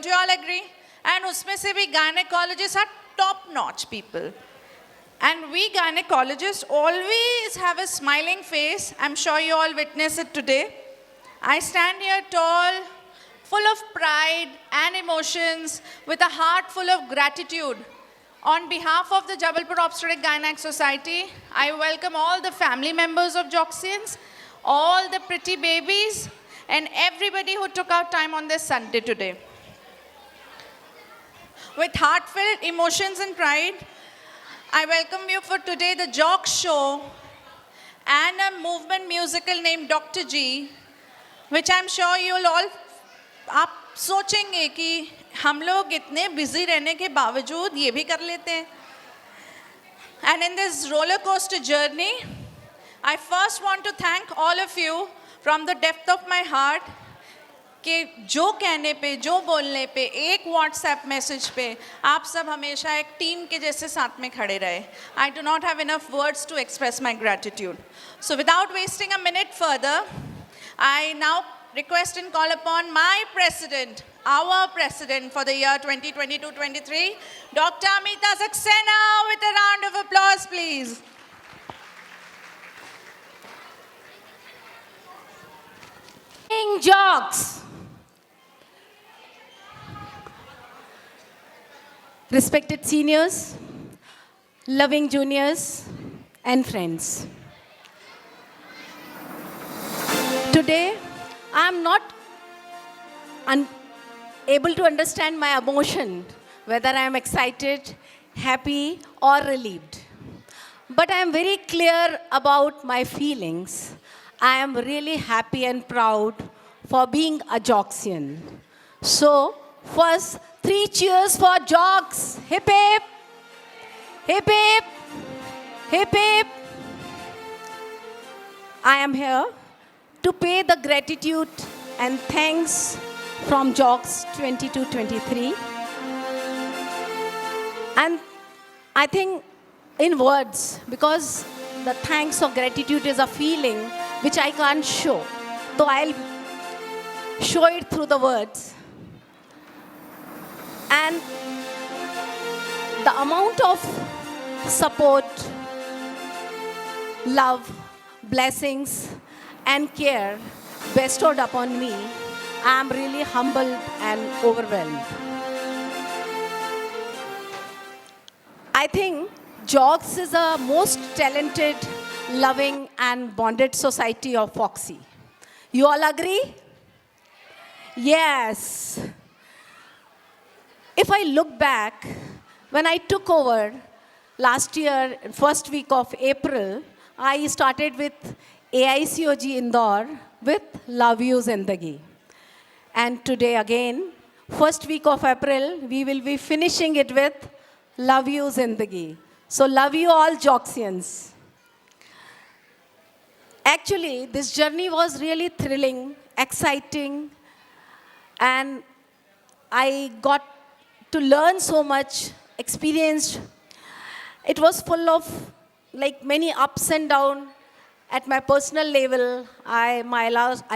Don't you all agree? And usme se bhi gynecologists are top-notch people. And we gynecologists always have a smiling face. I'm sure you all witness it today. I stand here tall, full of pride and emotions, with a heart full of gratitude. On behalf of the Jabalpur Obstetric Gynaec Society, I welcome all the family members of Joxians, all the pretty babies, and everybody who took out time on this Sunday today. With heartfelt emotions and pride, I welcome you for today, the Jock Show, and a movement musical named Dr. G, which I'm sure you'll all, आप सोचेंगे कि हम लोग इतने busy रहने के बावजूद ये भी कर लेते हैं. And in this roller coaster journey, I first want to thank all of you from the depth of my heart कि जो कहने पे, जो बोलने पे, एक WhatsApp message पे आप सब हमेशा एक टीम के जैसे साथ में खड़े रहे. I do not have enough words to express my gratitude. So without wasting a minute further, I now request and call upon my president, our president for the year 2022-23, Dr. Amita Saxena, with a round of applause, please. Jocks. Respected seniors, loving juniors, and friends. Today, I am not able to understand my emotion, whether I am excited, happy, or relieved. But I am very clear about my feelings. I am really happy and proud for being a Joxian. So, first, 3 cheers for Jocks. Hip hip, hip hip, hip hip. I am here to pay the gratitude and thanks from Jocks 22-23. And I think in words, because the thanks or gratitude is a feeling which I can't show. So I'll show it through the words. And the amount of support, love, blessings, and care bestowed upon me, I am really humbled and overwhelmed. I think Jocks is the most talented, loving, and bonded society of Foxy. You all agree? Yes. If I look back, when I took over last year, first week of April, I started with AICOG Indore with Love You Zindagi. And today again, first week of April, we will be finishing it with Love You Zindagi. So love you all Joxians. Actually, this journey was really thrilling, exciting, and I got to learn so much, experienced. It was full of like many ups and downs. At my personal level, I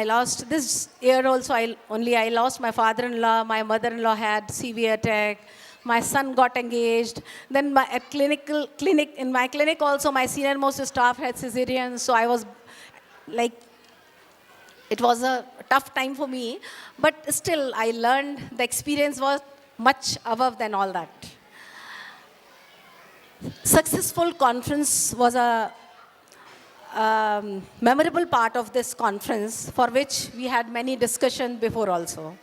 lost this year also. I lost my father-in-law. My mother-in-law had severe attack. My son got engaged. Then in my clinic also, my senior most staff had cesarean. So I was like, it was a tough time for me. But still, I learned. The experience was much above than all that. Successful conference was a memorable part of this conference, for which we had many discussions before also.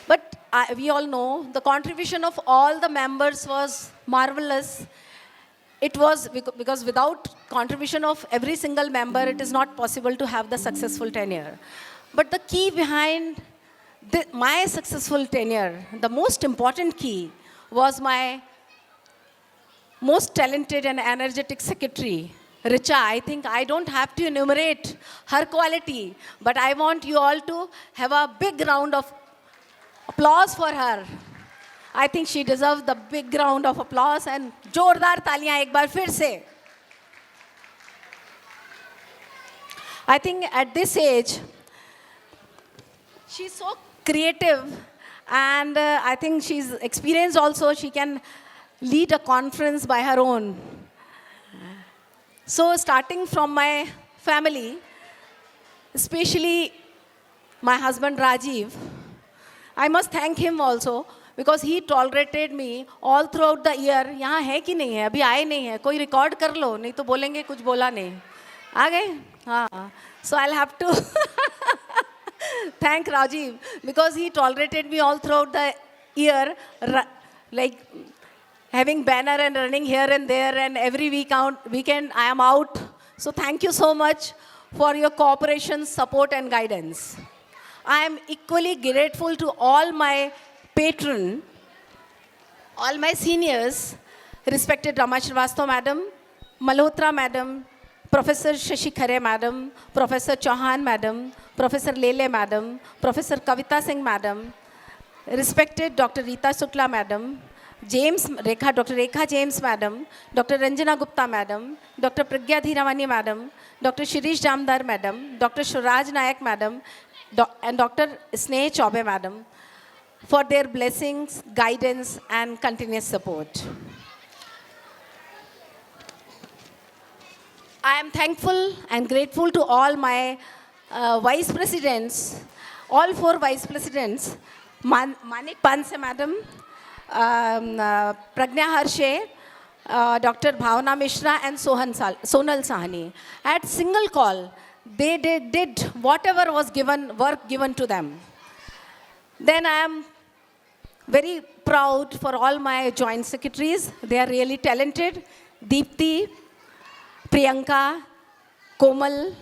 But we all know the contribution of all the members was marvelous. It was because without contribution of every single member, it is not possible to have the successful tenure. But the key behind my successful tenure, the most important key, was my most talented and energetic secretary, Richa. I think I don't have to enumerate her quality, but I want you all to have a big round of applause for her. I think she deserves the big round of applause and जोरदार तालियां एक बार फिर से. I think at this age, she's so creative And I think she's experienced also. She can lead a conference by her own. So starting from my family, especially my husband Rajiv, I must thank him also because he tolerated me all throughout the year. यहाँ है कि नहीं है, अभी आए नहीं है, कोई रिकॉर्ड कर लो, नहीं तो बोलेंगे कुछ बोला नहीं. आ गए? हाँ. So I'll have to thank Rajiv because he tolerated me all throughout the year, like having banner and running here and there, and every weekend I am out. So thank you so much for your cooperation, support and guidance. I am equally grateful to all my patrons, all my seniors, respected Rama Srivastava Madam, Malhotra Madam, Professor Shashi Khare Madam, Professor Chauhan Madam, Professor Lele Madam, Professor Kavita Singh Madam, respected Dr. Rita Shukla Madam, Dr. Rekha James Madam, Dr. Ranjana Gupta Madam, Dr. Pragya Dhiravani Madam, Dr. Shirish Jamdar Madam, Dr. Shuraj Nayak Madam, and Dr. Sneh Chaube Madam for their blessings, guidance and continuous support. I am thankful and grateful to all my vice presidents, all 4 vice presidents, Manik Panse Madam, Pragnya Harshe, Dr. Bhavana Mishra and Sonal Sahani. At single call, they did whatever was work given to them. Then I am very proud for all my joint secretaries. They are really talented. Deepti, Priyanka, Komal,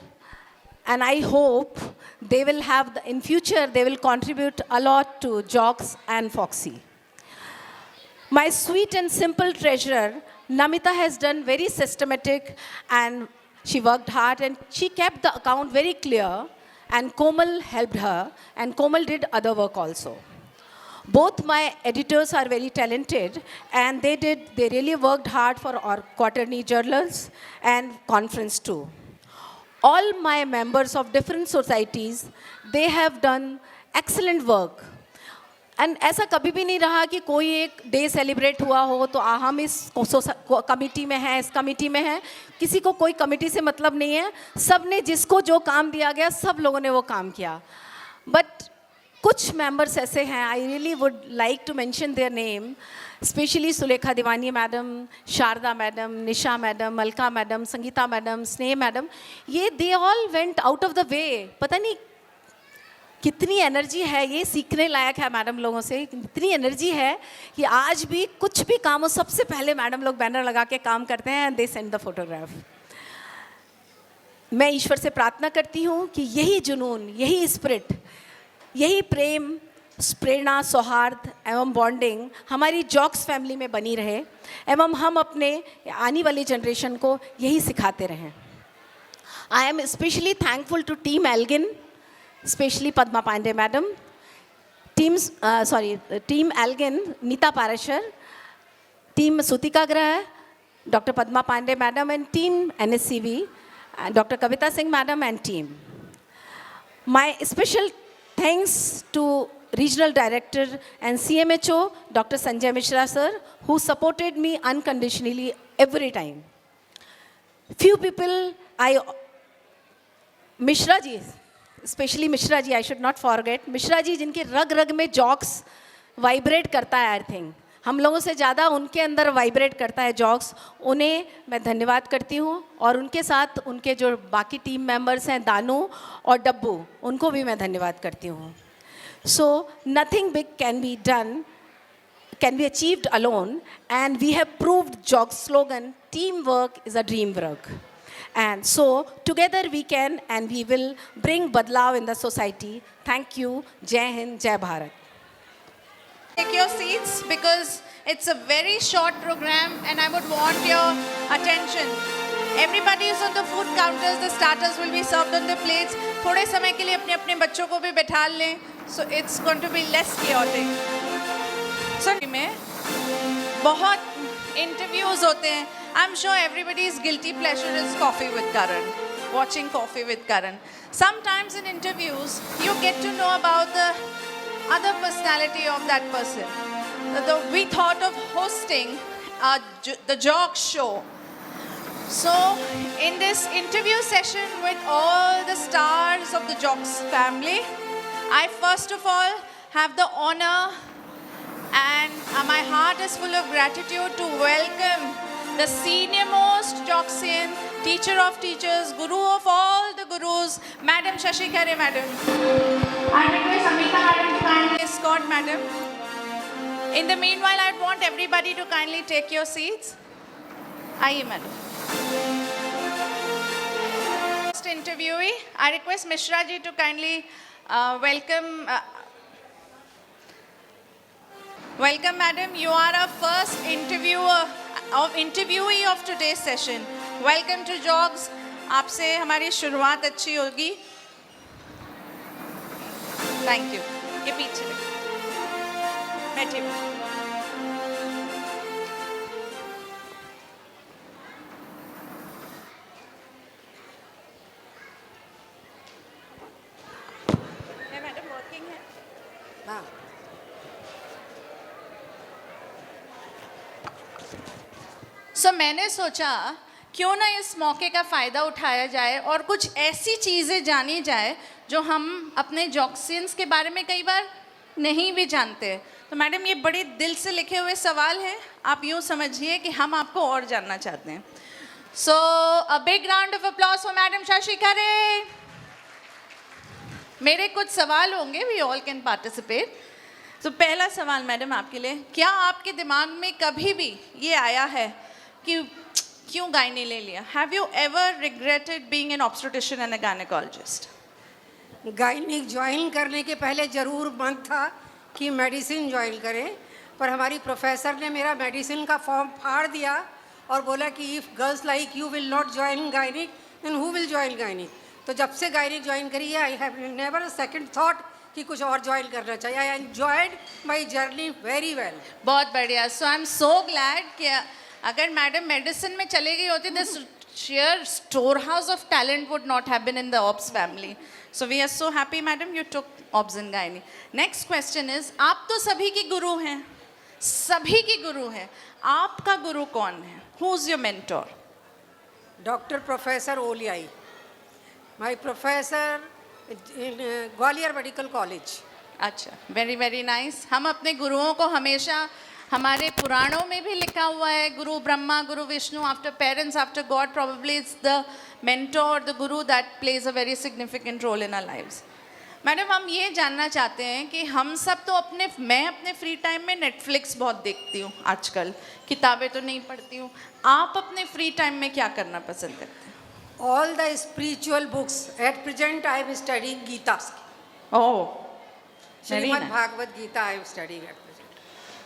and I hope they will have, in future, they will contribute a lot to JOCS and Foxy. My sweet and simple treasurer, Namita, has done very systematic and she worked hard and she kept the account very clear, and Komal helped her and Komal did other work also. Both my editors are very talented and they really worked hard for our quarterly journals and conference too. All my members of different societies, they have done excellent work. And ऐसा कभी भी नहीं रहा कि कोई एक day celebrate हुआ हो तो हम इस कमिटी में हैं, इस कमिटी में हैं, किसी को कोई कमिटी से मतलब नहीं है. सब ने जिसको जो काम दिया गया सब लोगों ने वो काम किया. बट कुछ मेंबर्स ऐसे हैं, I really would like to mention their name, specially Sulekha Deewani madam, Sharda madam, Nisha madam, Alka madam, Sangeeta madam, Sneh madam, ये they all went out of the way. पता नहीं कितनी एनर्जी है, ये सीखने लायक है मैडम लोगों से. इतनी एनर्जी है कि आज भी कुछ भी काम हो सबसे पहले मैडम लोग बैनर लगा के काम करते हैं and they send the photograph. मैं ईश्वर से प्रार्थना करती हूँ कि यही जुनून, यही स्पिरिट, यही प्रेम, प्रेरणा, सौहार्द एवं बॉन्डिंग हमारी जॉक्स फैमिली में बनी रहे एवं हम अपने आने वाली जनरेशन को यही सिखाते रहें. I am specially thankful to team Elgin, especially Padma Pandey Madam, team Algin, Nita Parashar, team Sutika Grah, Dr. Padma Pandey Madam and team NSCV, Dr. Kavita Singh Madam and team. My special thanks to Regional Director and CMHO, Dr. Sanjay Mishra sir, who supported me unconditionally every time. Few people, Mishra ji, specially Mishra ji, I should not forget Mishra ji, जिनके रग रग में jocks vibrate करता है. I think हम लोगों से ज़्यादा उनके अंदर वाइब्रेट करता है जॉक्स. उन्हें मैं धन्यवाद करती हूँ और उनके साथ उनके जो बाकी टीम मेंबर्स हैं दानू और डब्बू, उनको भी मैं धन्यवाद करती हूँ. So nothing big can be done, can be achieved alone, and we have proved JOCS slogan, teamwork is a dream work. And so together we can and we will bring badlav in the society. Thank you. Jai Hind, Jai Bharat. Take your seats because it's a very short program and I would want your attention. Everybody is on the food counters. The starters will be served on the plates. थोड़े समय के लिए अपने अपने बच्चों को भी बैठा लें. So it's going to be less chaotic. So में बहुत interviews होते हैं. I'm sure everybody's guilty pleasure is Coffee with Karan, watching Coffee with Karan. Sometimes in interviews, you get to know about the other personality of that person. We thought of hosting the Jog Show. So, in this interview session with all the stars of the Jocks family, I first of all have the honor and my heart is full of gratitude to welcome the senior most Jocksian, teacher of teachers, guru of all the gurus, Madam Shashi Khare Madam. I request Amita Madam to kindly escort Madam. In the meanwhile, I want everybody to kindly take your seats. Aye, Madam. First interviewee, I request Mishra ji to kindly welcome. Welcome, Madam. You are our first interviewee of today's session. Welcome to Jogs. आपसे हमारी शुरुआत अच्छी होगी. Thank you. ये पीछे बैठिए. Madam working है. हाँ. So, मैंने सोचा क्यों ना इस मौके का फ़ायदा उठाया जाए और कुछ ऐसी चीज़ें जानी जाए जो हम अपने जॉक्सियंस के बारे में कई बार नहीं भी जानते. तो मैडम ये बड़े दिल से लिखे हुए सवाल हैं. आप यूँ समझिए कि हम आपको और जानना चाहते हैं. So a big round of applause for madam Shashi Khare. मेरे कुछ सवाल होंगे. We all can participate. तो पहला सवाल मैडम आपके लिए, क्या आपके दिमाग में कभी भी ये आया है कि क्यों गायनी ले लिया? Have you ever regretted being an obstetrician and a gynaecologist? Gynaec join करने के पहले ज़रूर मन था कि मेडिसिन ज्वाइन करें, पर हमारी प्रोफेसर ने मेरा मेडिसिन का फॉर्म फाड़ दिया और बोला कि if girls like you will not join gynaec then who will join gynaec. तो जब से गायनिक ज्वाइन करी है, I have never a second thought कि कुछ और ज्वाइन करना चाहिए. I enjoyed my journey very well. बहुत बढ़िया. सो आई एम सो ग्लैड कि अगर मैडम मेडिसिन में चली गई होती this sheer storehouse of talent would not have been in the Ops family. So we are so happy, madam, you took Ops and Gynae. Next question is, आप तो सभी के गुरु हैं, सभी के गुरु हैं. आपका गुरु कौन है? Who's your mentor? Dr. Professor Oliai, my professor in Gwalior Medical College. अच्छा, very very nice. हम अपने गुरुओं को हमेशा हमारे पुराणों में भी लिखा हुआ है, गुरु ब्रह्मा, गुरु Vishnu, after parents, after God, probably it's the mentor, the guru that plays a very significant role in our lives. Madam, हम ये जानना चाहते हैं कि हम सब तो मैं अपने फ्री टाइम में नेटफ्लिक्स बहुत देखती हूँ आजकल, किताबें तो नहीं पढ़ती हूँ. आप अपने फ्री टाइम में क्या करना पसंद करते हैं? All the spiritual books. At present, I am studying Gita. Oh, Shrimad Bhagavat Gita I am studying at present.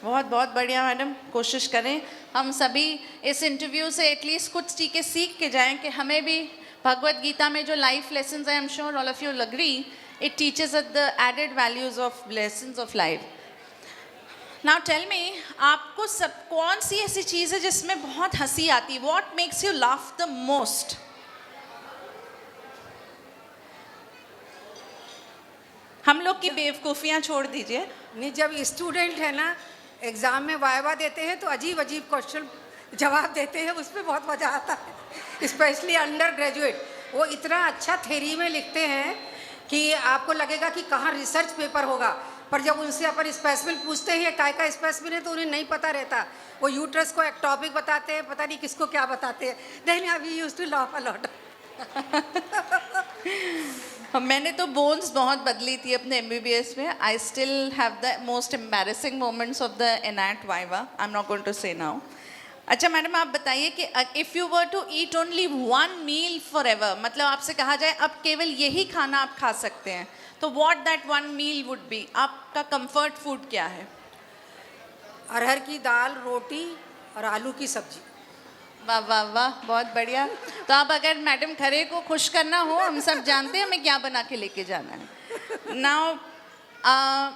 बहुत बहुत बढ़िया मैडम. कोशिश करें हम सभी इस इंटरव्यू से एटलीस्ट कुछ चीज़ें सीख के जाएं कि हमें भी भगवत गीता में जो life lessons I am sure all of you will agree, it teaches us the added values of lessons of life. Now tell me, आपको सब कौन सी ऐसी चीज़ है जिसमें बहुत हंसी आती? What makes you laugh the most? हम लोग की बेवकूफ़ियाँ छोड़ दीजिए. नहीं, जब स्टूडेंट है ना, एग्ज़ाम में वाइवा देते हैं तो अजीब अजीब क्वेश्चन जवाब देते हैं, उसमें बहुत मज़ा आता है. स्पेशली अंडर ग्रेजुएट, वो इतना अच्छा थ्योरी में लिखते हैं कि आपको लगेगा कि कहाँ रिसर्च पेपर होगा, पर जब उनसे अपन स्पेसिमिन पूछते हैं काय का स्पेसिमिन है तो उन्हें नहीं पता रहता. वो यूट्रस को एक टॉपिक बताते हैं, पता नहीं किसको क्या बताते हैं. Then we used to laugh a lot. मैंने तो बोन्स बहुत बदली थी अपने MBBS में. I still have the most embarrassing moments of the anat viva. I am not going to say now. अच्छा मैडम, आप बताइए कि if you were to eat only one meal forever एवर, मतलब आपसे कहा जाए अब केवल यही खाना आप खा सकते हैं, तो what that one meal would be? आपका कंफर्ट फूड क्या है? अरहर की दाल, रोटी और आलू की सब्जी. वाह वाह वाह, बहुत बढ़िया. तो अब अगर मैडम खरे को खुश करना हो, हम सब जानते हैं हमें क्या बना के लेके जाना है. नाउ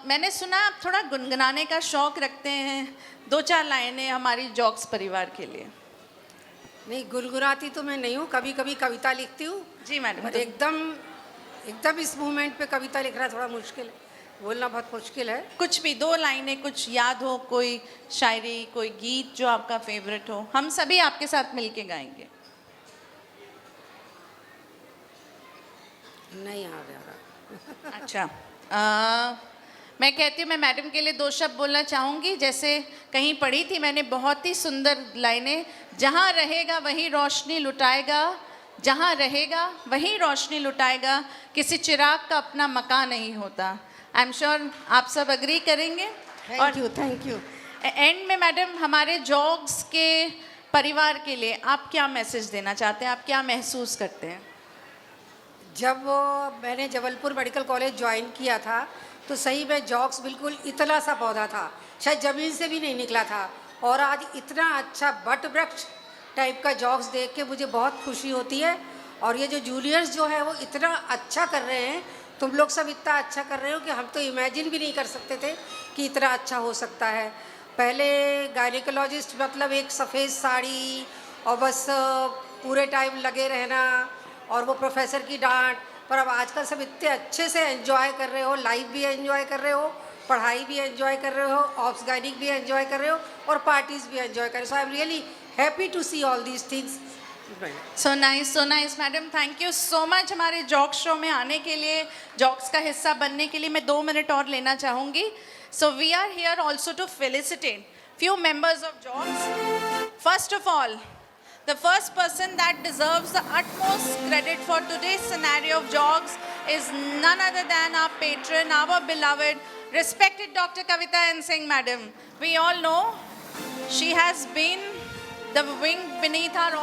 मैंने सुना आप थोड़ा गुनगुनाने का शौक रखते हैं. 2-4 लाइनें हमारी जॉक्स परिवार के लिए. नहीं, गुनगुनाती तो मैं नहीं हूँ, कभी कभी कविता लिखती हूँ. जी मैडम. पर एकदम इस मूवमेंट पे कविता लिखना थोड़ा मुश्किल है. बोलना बहुत मुश्किल है। कुछ भी 2 लाइनें कुछ याद हो, कोई शायरी, कोई गीत जो आपका फेवरेट हो, हम सभी आपके साथ मिलके गाएंगे। नहीं आ रहा। अच्छा, मैं कहती हूँ, मैं मैडम के लिए 2 शब्द बोलना चाहूँगी। जैसे कहीं पढ़ी थी मैंने बहुत ही सुंदर लाइनें, जहाँ रहेगा वहीं रोशनी लुटाएगा, जहाँ रहेगा वहीं रोशनी लुटाएगा, किसी चिराग का अपना मकान नहीं होता। आई एम श्योर आप सब अग्री करेंगे। Thank you. एंड में मैडम, हमारे जॉग्स के परिवार के लिए आप क्या मैसेज देना चाहते हैं, आप क्या महसूस करते हैं? जब मैंने जबलपुर मेडिकल कॉलेज ज्वाइन किया था तो सही में जॉक्स बिल्कुल इतना सा पौधा था, शायद ज़मीन से भी नहीं निकला था, और आज इतना अच्छा बट वृक्ष टाइप का जॉक्स देख के मुझे बहुत खुशी होती है। और ये जो जूनियर्स जो है वो इतना अच्छा कर रहे हैं, तुम लोग सब इतना अच्छा कर रहे हो कि हम तो इमेजिन भी नहीं कर सकते थे कि इतना अच्छा हो सकता है। पहले गायनिकोलॉजिस्ट मतलब एक सफ़ेद साड़ी और बस पूरे टाइम लगे रहना और वो प्रोफेसर की डांट, पर अब आजकल सब इतने अच्छे से एंजॉय कर रहे हो, लाइफ भी एंजॉय कर रहे हो, पढ़ाई भी एंजॉय कर रहे हो, ऑब्स गाइनिक भी एंजॉय कर रहे हो और पार्टीज़ भी एंजॉय कर रहे हो। So I am really happy to see all these things. So nice madam, thank you so much हमारे जॉक्स शो में आने के लिए, जॉक्स का हिस्सा बनने के लिए। मैं 2 मिनट और लेना चाहूँगी। So we are here also to felicitate few members of jobs. First of all, the first person that deserves the utmost credit for today's scenario of jogs is none other than our patron, our beloved, respected Dr. Kavita N. Singh madam. We all know she has been the wind beneath our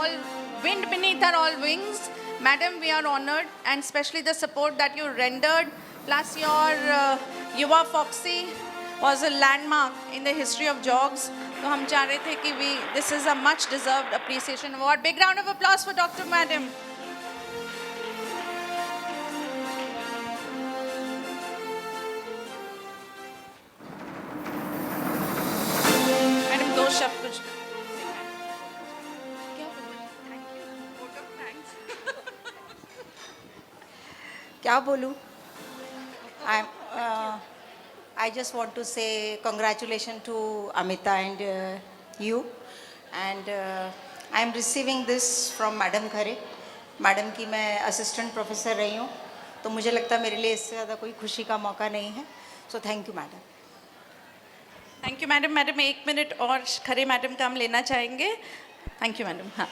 all wings. Madam, we are honored, and especially the support that you rendered, plus your Yuva Foxy was a landmark in the history of jogs. तो हम चाह रहे थे कि this is a much deserved appreciation award. Big round of applause for Dr. Madam. Madam 2 शब्द कुछ क्या बोलूँ? I just want to say congratulations to Amita and you, and I am receiving this from Madam Khare. Madam की मैं assistant professor रही हूँ, तो मुझे लगता है मेरे लिए इससे ज़्यादा कोई खुशी का मौका नहीं है। So thank you madam. Thank you madam. Madam 1 minute और खरे मैडम का हम लेना चाहेंगे। Thank you madam. हाँ,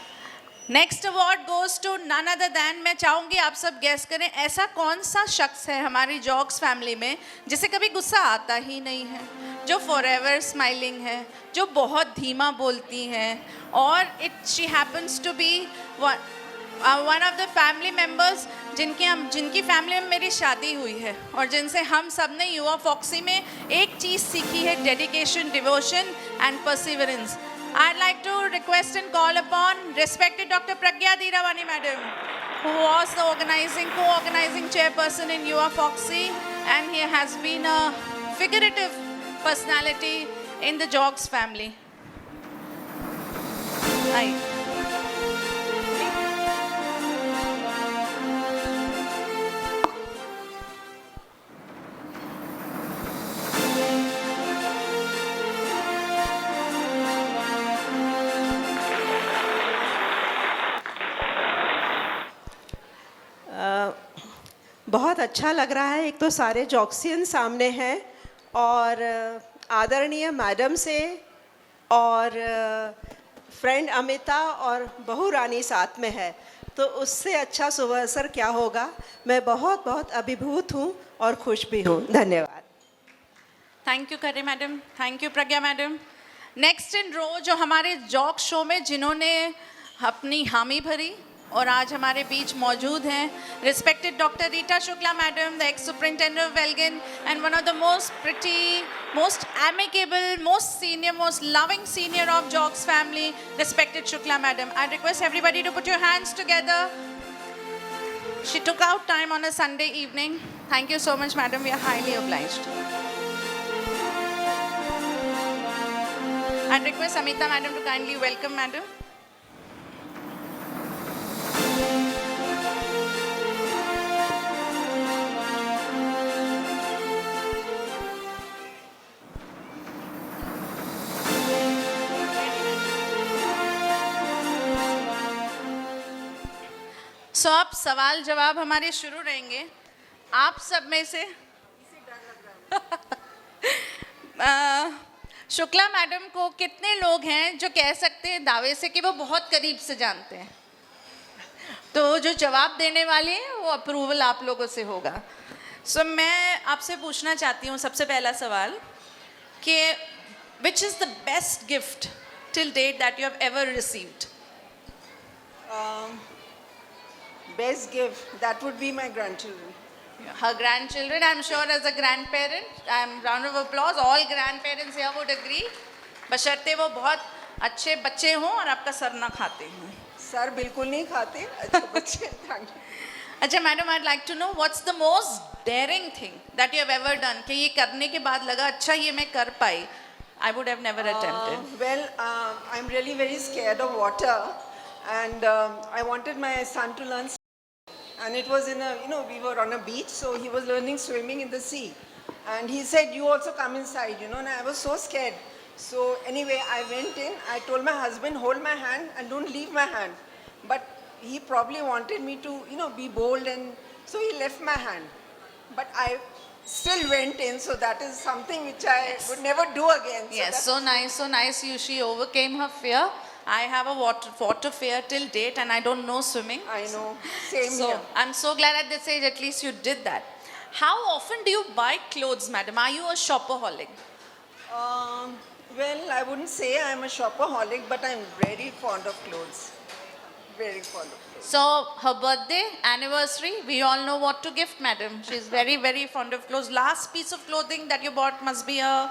next award goes to none other than, मैं चाहूँगी आप सब गैस करें, ऐसा कौन सा शख्स है हमारी जॉग्स फैमिली में जिसे कभी गुस्सा आता ही नहीं है, जो फॉरएवर स्माइलिंग है, जो बहुत धीमा बोलती हैं, और she happens to be one of the family members जिनकी फैमिली में मेरी शादी हुई है और जिनसे हम सब ने युवा फॉक्सी में एक चीज़ सीखी है, dedication, devotion and perseverance. I'd like to request and call upon respected Dr. Pragya Dhiravani madam, who was the co-organizing chairperson in Yuva Foxy, and he has been a figurative personality in the Jogs family. Hi. बहुत अच्छा लग रहा है। एक तो सारे जॉक्सियन सामने हैं और आदरणीय मैडम से और फ्रेंड अमिता और बहू रानी साथ में है, तो उससे अच्छा शुभ अवसर क्या होगा। मैं बहुत बहुत अभिभूत हूँ और खुश भी हूँ। धन्यवाद। Thank you Khare madam, thank you Pragya madam. Next in row जो हमारे जॉक शो में जिन्होंने अपनी हामी भरी और आज हमारे बीच मौजूद हैं, respected doctor Rita Shukla madam, the ex superintendent of Welgan and one of the most pretty, most amicable, most senior, most loving senior of jocks family, respected Shukla madam. I request everybody to put your hands together. She took out time on a Sunday evening. Thank you so much, madam. We are highly obliged. I request Amita madam to kindly welcome madam. सो अब सवाल जवाब हमारे शुरू रहेंगे. आप सब में से शुक्ला मैडम को कितने लोग हैं जो कह सकते हैं दावे से कि वो बहुत करीब से जानते हैं? तो जो जवाब देने वाले हैं वो अप्रूवल आप लोगों से होगा. सो मैं आपसे पूछना चाहती हूँ सबसे पहला सवाल कि which is the best gift till date that you have ever received? Best gift, that would be my grandchildren. Her grandchildren, I'm sure as a grandparent, round of applause, all grandparents here would agree. बशर्ते वो बहुत अच्छे बच्चे हों और आपका sir ना खाते हों. सर बिल्कुल नहीं खाते अच्छे बच्चे. Thank you. अच्छा madam, I'd like to know what's the most daring thing that you have ever done कि ये करने के बाद लगा अच्छा ये मैं कर पाई. I would have never attempted. Well, I'm really very scared of water, and I wanted my son to learn. And it was in a, we were on a beach, so he was learning swimming in the sea. And he said, you also come inside, and I was so scared. So anyway, I went in, I told my husband, hold my hand and don't leave my hand. But he probably wanted me to, be bold, and so he left my hand. But I still went in, so that is something which I would never do again. Yes, so nice. She overcame her fear. I have a water fear till date and I don't know swimming. I know, same So here. I'm so glad at this age at least you did that. How often do you buy clothes, madam? Are you a shopaholic? Well, I wouldn't say I'm a shopaholic, but I'm very fond of clothes. Very fond of clothes. So her birthday, anniversary, we all know what to gift, madam. She's very, very fond of clothes. Last piece of clothing that you bought must be a...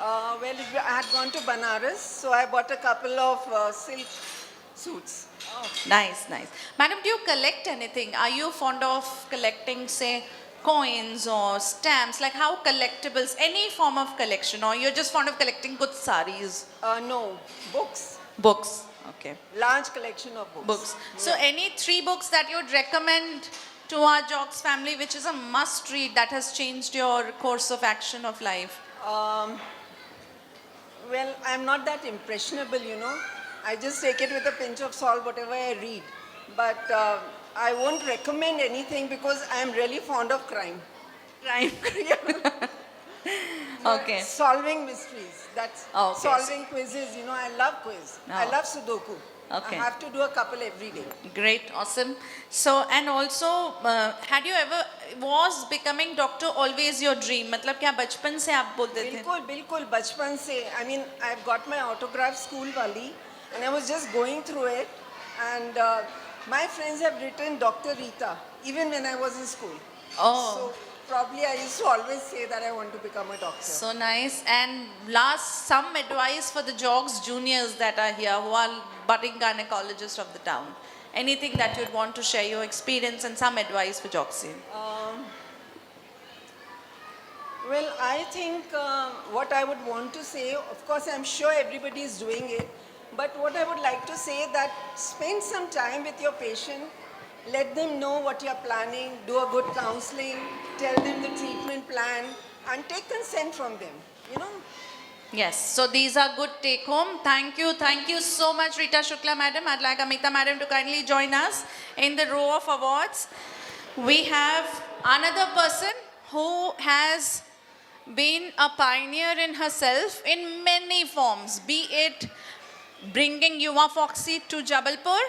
Well, I had gone to Banaras, so I bought a couple of silk suits. Nice. Madam, do you collect anything? Are you fond of collecting, say, coins or stamps? Like how collectibles, any form of collection, or you're just fond of collecting good saris? No, books. Books. Okay. Large collection of books. So any 3 books that you'd recommend to our Jocks family, which is a must read that has changed your course of action of life? Well, I'm not that impressionable, I just take it with a pinch of salt, whatever I read. But I won't recommend anything because I'm really fond of crime. Crime. Okay. Solving mysteries. That's Okay. solving quizzes. I love quiz. I Oh. love Sudoku. Okay. I have to do a couple every day. Great, awesome. So, and also, had you ever, was becoming doctor always your dream? मतलब क्या बचपन से आप बोलते थे? बिल्कुल बचपन से. I mean, I've got my autograph school wali, and I was just going through it, and my friends have written Dr. Rita even when I was in school. Oh. So probably I used to always say that I want to become a doctor. So nice. And last, some advice for the Jogs juniors that are here who are budding gynecologists of the town. Anything that you'd want to share your experience and some advice for Jogsy? Well, I think what I would want to say, of course, I'm sure everybody is doing it, but what I would like to say that spend some time with your patient, let them know what you're planning, do a good counseling, tell them the treatment plan, and take consent from them, Yes, so these are good take home. Thank you so much, Rita Shukla madam. I'd like Amita madam to kindly join us in the row of awards. We have another person who has been a pioneer in herself in many forms, be it bringing Yuva Foxy to Jabalpur,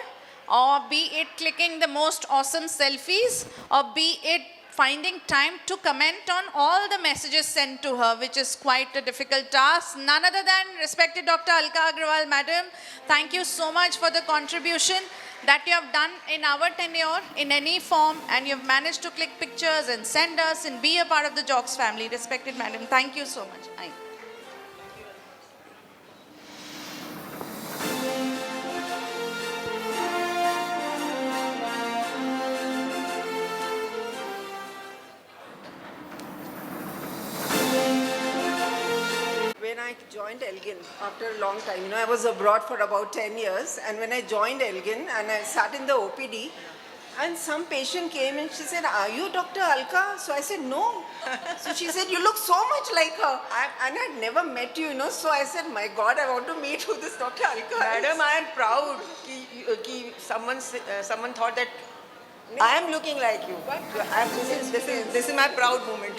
or be it clicking the most awesome selfies, or be it finding time to comment on all the messages sent to her, which is quite a difficult task. None other than respected Dr. Alka Agrawal, madam. Thank you so much for the contribution that you have done in our tenure in any form, and you've managed to click pictures and send us and be a part of the Jocks family. Respected madam, thank you so much. When I joined Elgin after a long time, I was abroad for about 10 years, and when I joined Elgin and I sat in the OPD, and some patient came and she said, "Are you Dr. Alka?" So I said, "No." So she said, "You look so much like her." And I'd never met you, So I said, "My God, I want to meet who this Dr. Alka is." Madam, I am proud कि someone thought that I am looking like you. This is my proud moment.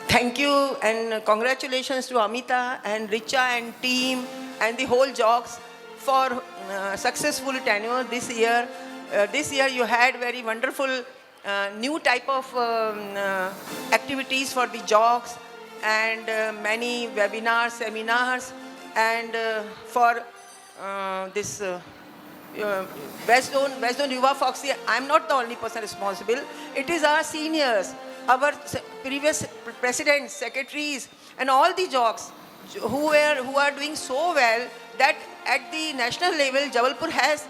Thank you and congratulations to Amita and Richa and team and the whole Jocks for successful tenure this year. This year you had very wonderful new type of activities for the Jocks and many webinars, seminars, and for this West Zone Yuva Foxy. I'm not the only person responsible. It is our seniors, our previous presidents, secretaries, and all the Jocks who are doing so well that at the national level, Jabalpur has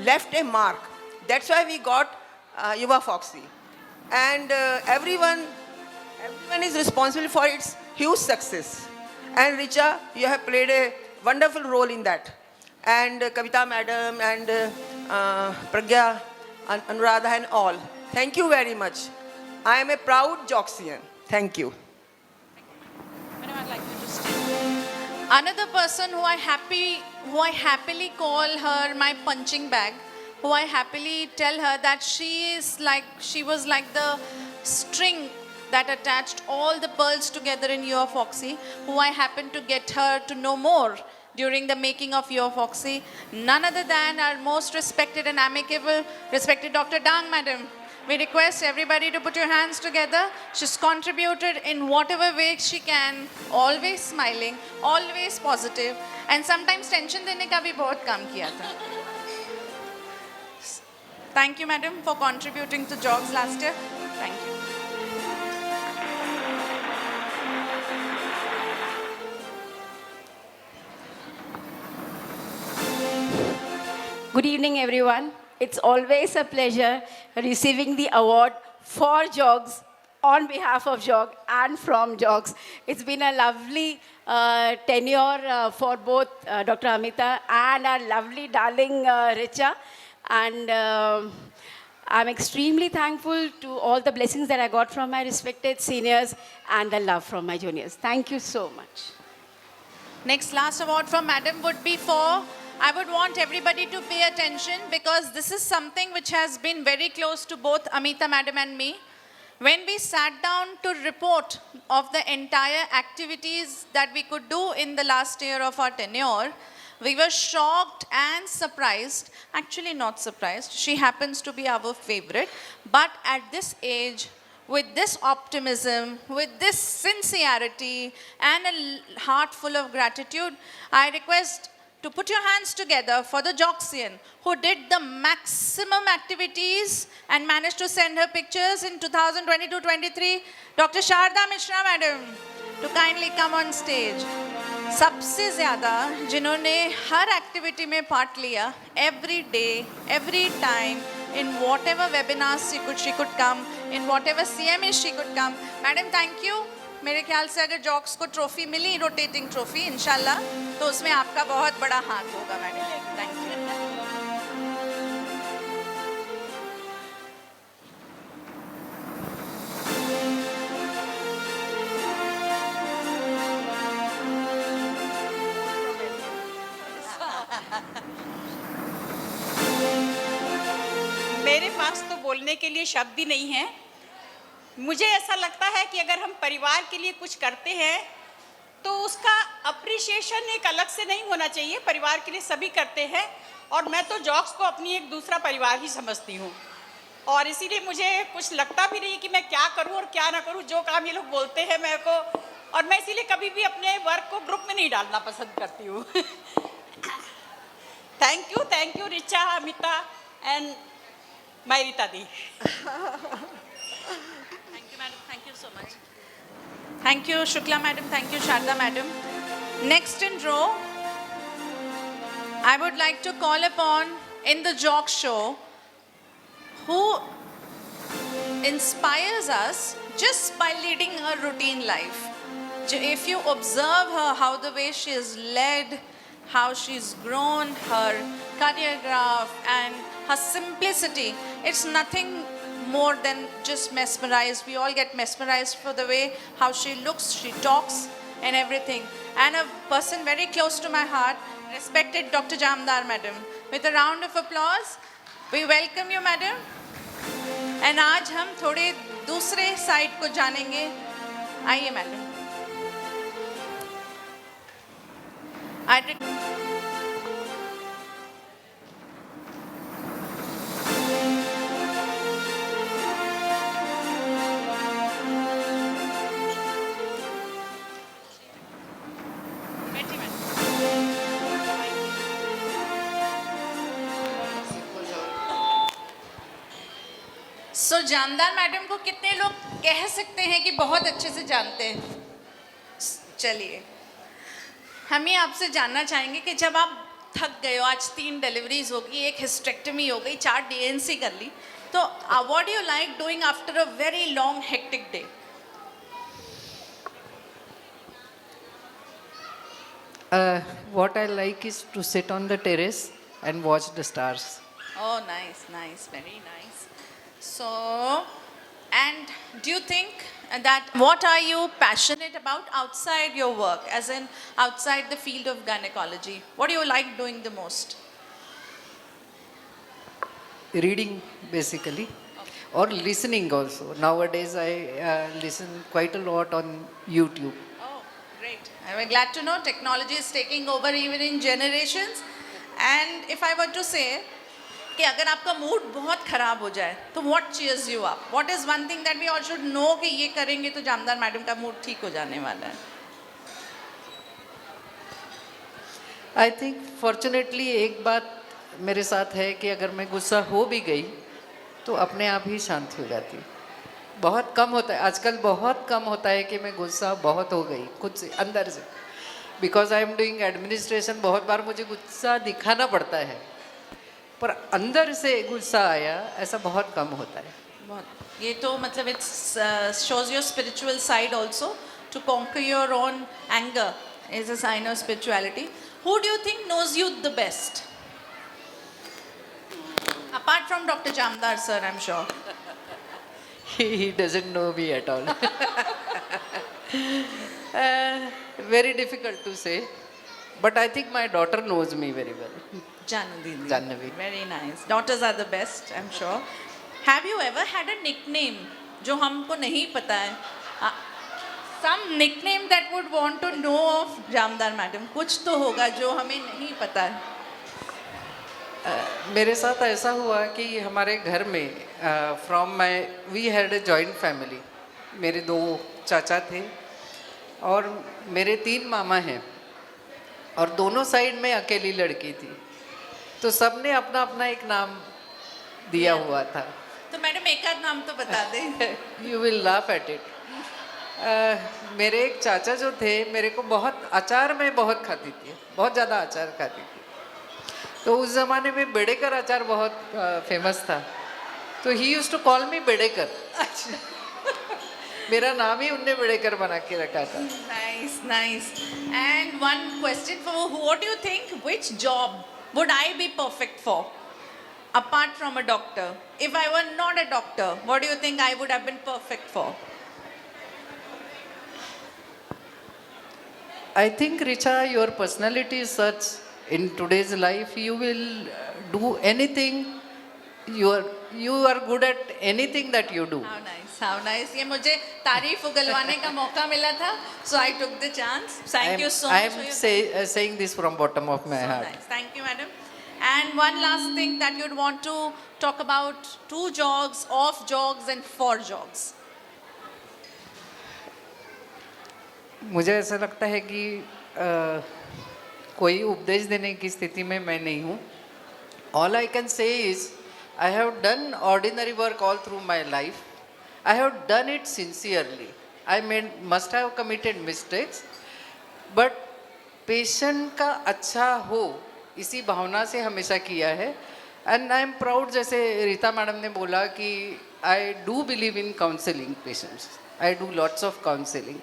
left a mark. That's why we got Yuva Foxy. And everyone is responsible for its huge success. And Richa, you have played a wonderful role in that. And Kavita madam and Pragya, Anuradha and all. Thank you very much. I am a proud Jocksian. Thank you. Madam, I'd like you to stay. Another person who I happily call her my punching bag, who I happily tell her that she was like the string that attached all the pearls together in Your Foxy, who I happened to get her to know more during the making of Your Foxy. None other than our most respected and amicable, respected Dr. Dang madam. We request everybody to put your hands together. She's contributed in whatever way she can, always smiling, always positive, and sometimes tension देने का भी बहुत काम किया था. Thank you, madam, for contributing to Jogs last year. Thank you. Good evening, everyone. It's always a pleasure receiving the award for Jogs on behalf of Jog and from Jogs. It's been a lovely tenure for both Dr. Amita and our lovely darling Richa. And I'm extremely thankful to all the blessings that I got from my respected seniors and the love from my juniors. Thank you so much. Next last award from madam would be for, I would want everybody to pay attention because this is something which has been very close to both Amita madam and me. When we sat down to report of the entire activities that we could do in the last year of our tenure, we were shocked and surprised. Actually not surprised. She happens to be our favorite. But at this age, with this optimism, with this sincerity and a heart full of gratitude, I request to put your hands together for the Jocksian who did the maximum activities and managed to send her pictures in 2022-23, Dr. Sharda Mishra madam, to kindly come on stage. सबसे ज़्यादा जिन्होंने हर activity में part लिया, every day, every time, in whatever webinars she could come, in whatever CMAs she could come. Madam, thank you. मेरे ख्याल से अगर jocks को ट्रॉफी मिली, रोटेटिंग ट्रॉफी इंशाल्लाह, तो उसमें आपका बहुत बड़ा हाथ होगा मैडम. Thank you. मेरे पास तो बोलने के लिए शब्द ही नहीं है. मुझे ऐसा लगता है कि अगर हम परिवार के लिए कुछ करते हैं तो उसका अप्रिशिएशन एक अलग से नहीं होना चाहिए. परिवार के लिए सभी करते हैं और मैं तो जॉक्स को अपनी एक दूसरा परिवार ही समझती हूँ और इसीलिए मुझे कुछ लगता भी नहीं कि मैं क्या करूँ और क्या ना करूँ. जो काम ये लोग बोलते हैं मेरे को, और मैं इसीलिए कभी भी अपने वर्क को ग्रुप में नहीं डालना पसंद करती हूँ. Thank you Richa, Amita and my Rita the. Thank you so much. Thank you, Shukla madam. Thank you, Sharda madam. Next in row, I would like to call upon in the Jog Show who inspires us just by leading a routine life. If you observe her, how the way she is led, how she's grown, her career graph and her simplicity, it's nothing more than just mesmerized. We all get mesmerized for the way how she looks, she talks, and everything. And a person very close to my heart, respected Dr. Jamdar Madam. With a round of applause, we welcome you, Madam. And आज हम थोड़े दूसरे side को जानेंगे. आइए, Madam. I did. सो जानदार madam को कितने लोग कह सकते हैं कि बहुत अच्छे से जानते हैं? चलिए, हम ये आपसे जानना चाहेंगे कि जब आप थक गए हो, आज 3 डिलीवरीज होगी, 1 हिस्टेक्टमी हो गई, 4 डीएनसी कर ली, तो what do you like doing after a very long hectic day? What I like is to sit on the terrace and watch the stars. Oh, nice, nice, very nice. So, and do you think that what are you passionate about outside your work, as in outside the field of gynecology? What do you like doing the most? Reading, basically, or listening also. Nowadays, I listen quite a lot on YouTube. Oh, great. I'm glad to know technology is taking over even in generations. And if I were to say, कि अगर आपका mood बहुत खराब हो जाए तो what cheers you up? What is one thing that we all should know कि ये करेंगे तो जामदार मैडम का मूड ठीक हो जाने वाला है? आई थिंक फॉर्चुनेटली एक बात मेरे साथ है कि अगर मैं गुस्सा हो भी गई तो अपने आप ही शांत हो जाती. बहुत कम होता है आजकल, बहुत कम होता है कि मैं गुस्सा बहुत हो गई खुद से अंदर से. Because I am doing administration, बहुत बार मुझे गुस्सा दिखाना पड़ता है, पर अंदर से गुस्सा आया ऐसा बहुत कम होता है. बहुत, ये तो मतलब it's shows your spiritual side also. To conquer your own anger is a sign of spirituality. Who do you think knows you the best apart from doctor Jamdar sir? I am sure he doesn't know me at all. Very difficult to say, but I think my daughter knows me very well. Janvi. Very nice. Daughters are the best, I'm sure. Have you ever had a nickname जो हमको नहीं पता है? Some nickname that would want to know of Jamdar madam. कुछ तो होगा जो हमें नहीं पता है. मेरे साथ ऐसा हुआ कि हमारे घर में we had a joint family. मेरे 2 चाचा थे और मेरे 3 मामा हैं और दोनों साइड में अकेली लड़की थी, तो सबने अपना अपना एक नाम दिया हुआ था. तो मैडम एक आध नाम तो बता दें. You will laugh at it. मेरे एक चाचा जो थे, मेरे को बहुत अचार में बहुत खाती थी, बहुत ज़्यादा अचार खाती थी. तो उस ज़माने में बेडेकर अचार बहुत फेमस था, तो he used to call me Bedekar. मेरा नाम ही उनने बेडेकर बना के रखा था. Nice, nice. And one question for what do you think? Which job would I be perfect for, apart from a doctor? If I were not a doctor, what do you think I would have been perfect for? I think, Richa, your personality is such. In today's life, you will do anything. You are good at anything that you do. How nice, how nice. ये मुझे तारीफ उगलवाने का मौका मिला था, so I took the chance. Thank you so much. I am saying this from bottom of my heart. Nice. Thank you, madam. And one last thing that you'd want to talk about: 2 jogs, off jogs, and 4 jogs. मुझे ऐसा लगता है कि कोई उपदेश देने की स्थिति में मैं नहीं हूँ. All I can say is I have done ordinary work all through my life. I have done it sincerely. I must have committed mistakes, but patient का अच्छा हो इसी भावना से हमेशा किया है. And I am proud, जैसे रीता मैडम ने बोला कि I do believe in counseling patients. I do lots of counseling.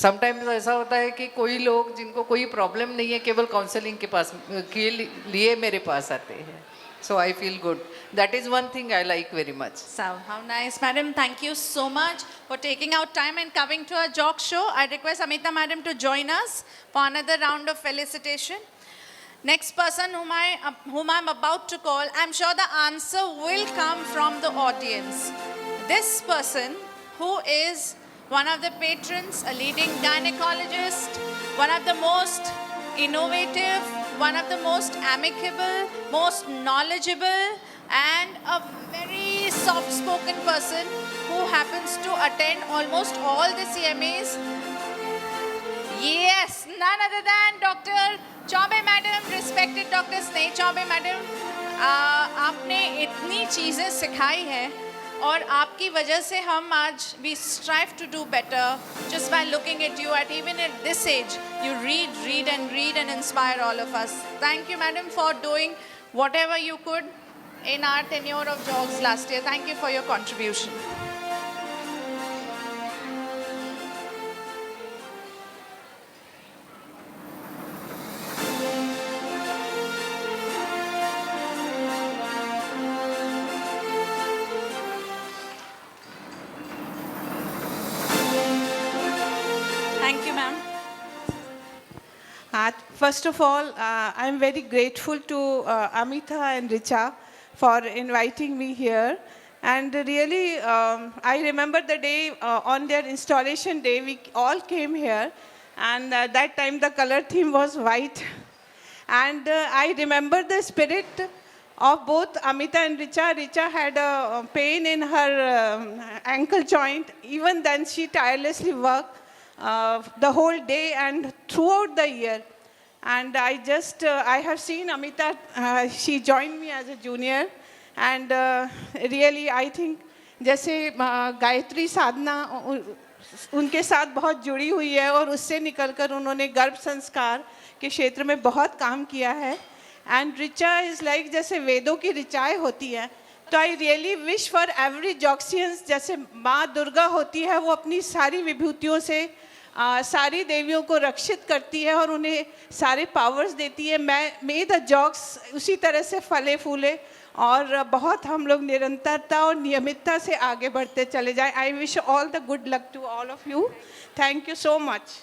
Sometimes ऐसा होता है कि कोई लोग जिनको कोई प्रॉब्लम नहीं है केवल काउंसलिंग के लिए मेरे पास आते हैं. So I feel good. That is one thing I like very much. So, how nice, madam. Thank you so much for taking out time and coming to our jock show. I request Amita madam to join us for another round of felicitation. Next person whom I'm about to call, I'm sure the answer will come from the audience. This person, who is one of the patrons, a leading gynecologist, one of the most innovative, one of the most amicable, most knowledgeable, and a very soft-spoken person who happens to attend almost all the CMAs. Yes, none other than Dr. Chaube madam, respected Dr. Sneh Chaube madam. आपने इतनी चीज़ें सिखाई हैं और आपकी वजह से हम आज we strive to do better just by looking at you at even at this age. You read and inspire all of us. Thank you madam for doing whatever you could in our tenure of JOGS last year. Thank you for your contribution. Thank you, ma'am. First of all, I'm very grateful to Amita and Richa for inviting me here. And really, I remember the day on their installation day, we all came here. And that time the color theme was white. And I remember the spirit of both Amita and Richa. Richa had a pain in her ankle joint. Even then, she tirelessly worked the whole day and throughout the year. And I have seen Amita, she joined me as a junior. And really, I think, जैसे गायत्री साधना उनके साथ बहुत जुड़ी हुई है और उससे निकलकर उन्होंने गर्भ संस्कार के क्षेत्र में बहुत काम किया है. And Richa is like जैसे वेदों की ऋचाएं होती हैं. तो I really wish for every Joxians, जैसे माँ दुर्गा होती है, वो अपनी सारी विभूतियों से सारी देवियों को रक्षित करती है और उन्हें सारे पावर्स देती है. May the Jogs उसी तरह से फले फूले और बहुत हम लोग निरंतरता और नियमितता से आगे बढ़ते चले जाएं. I wish all the good luck to all of you. Thank you so much.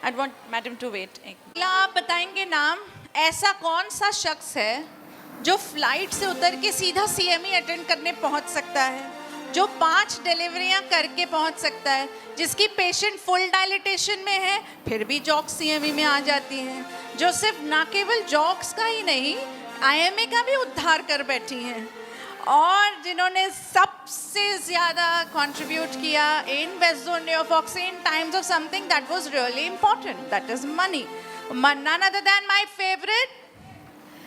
I'd want madam to wait. अगला आप बताएंगे नाम. ऐसा कौन सा शख्स है जो फ्लाइट से उतर के सीधा CME अटेंड करने पहुंच सकता है, जो 5 डिलीवरियां करके पहुंच सकता है, जिसकी पेशेंट फुल डायलिटेशन में है फिर भी जॉक्स CME में आ जाती हैं, जो सिर्फ ना केवल जॉक्स का ही नहीं IMA का भी उद्धार कर बैठी हैं, और जिन्होंने सबसे ज़्यादा कंट्रीब्यूट किया इन वेस्ट जोन नेओफॉक्सी in times of something that was really important, that is money. None other than my favorite,